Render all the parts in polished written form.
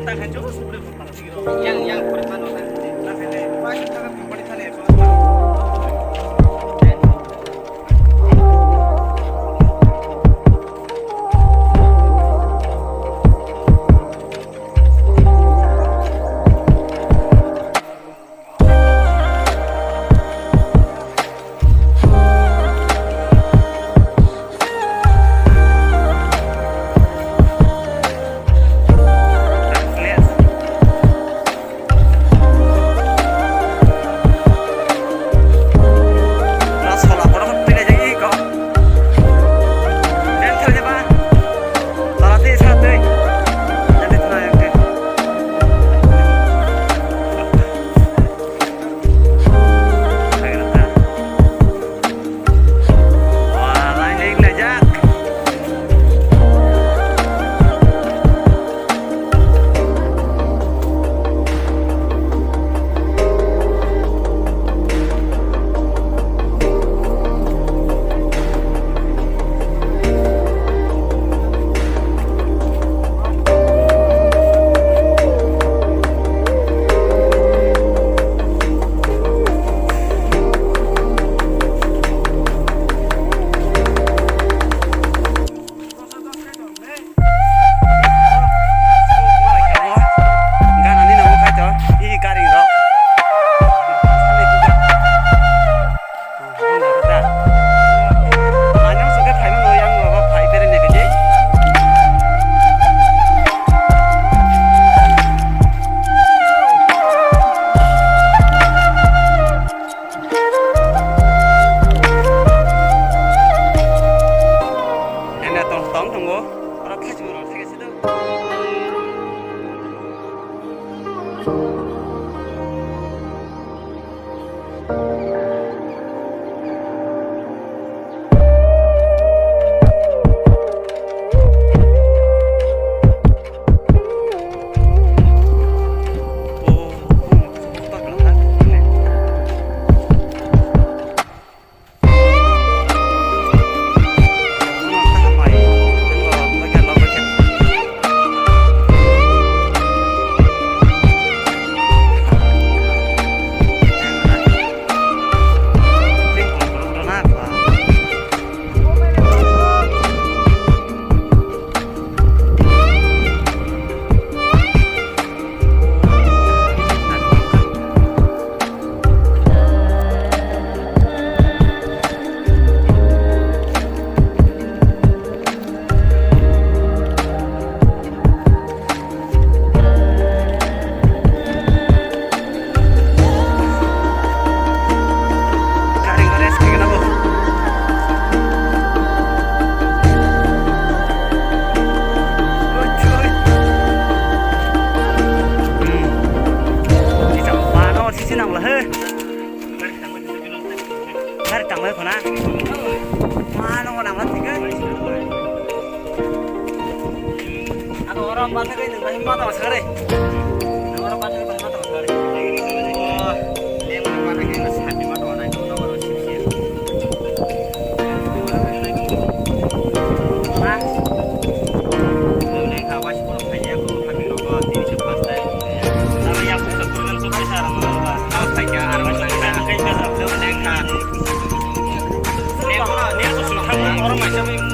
yang pertama orang pasar ini paling mata sekali. Orang pasar paling mata sekali. Oh, dia mana mana yang nasi hati mata mana itu nomor sih. Mas, ini kawas pun kayaknya aku kami robot ini cepat deh. Tapi yang aku sebutkan super sarang robot. Apa kayaknya arwah sana kayak nggak tahu menengah. Ini aku sudah orang macam ini.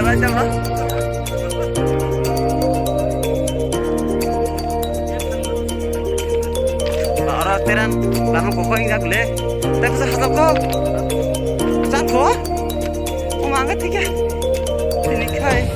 ra chăng đó. Đó teran làm một khoảnh khắc lệ. Ta có sao không? Chắc có. Không ăn cái gì cả. Thì đi khai.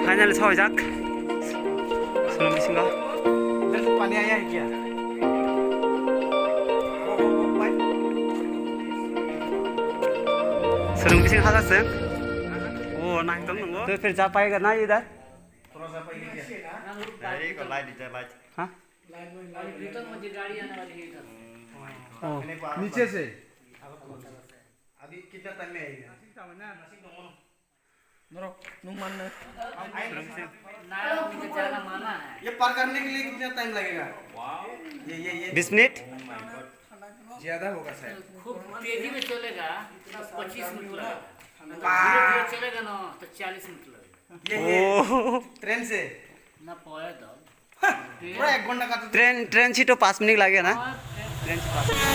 Final 서작 수능이신가? पानी आया है क्या 수능 비생 하셨어요? 오, 나 이거 먹는 거? तो फिर जा पाएगा ना इधर? थोड़ा सा पहले क्या नहीं को लाइट दीजिए लाइट हाँ? रिटर्न मुझे गाड़ी आने वाली है इधर नीचे से अभी कितना टाइम में आएगा मुझे जाना माना है ये पार करने के लिए कितना टाइम लगेगा ये 20 मिनट? ज्यादा होगा शायद खूब तेजी में चलेगा तो 25 मिनट लगेगा धीरे चलेगा ना तो 40 मिनट लगेगा ओ, ट्रेन से ना पैदल पूरा 1 घंटा का तो ट्रेन छिटो 5 मिनट लाग्यो ना? ट्रेन छिटो 5 minute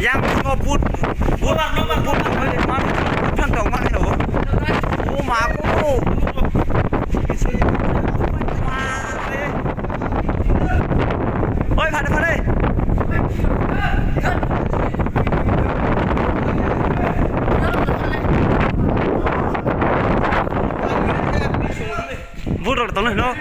yang semua but dong mak itu oh maku oi pada but rồi tao nói nó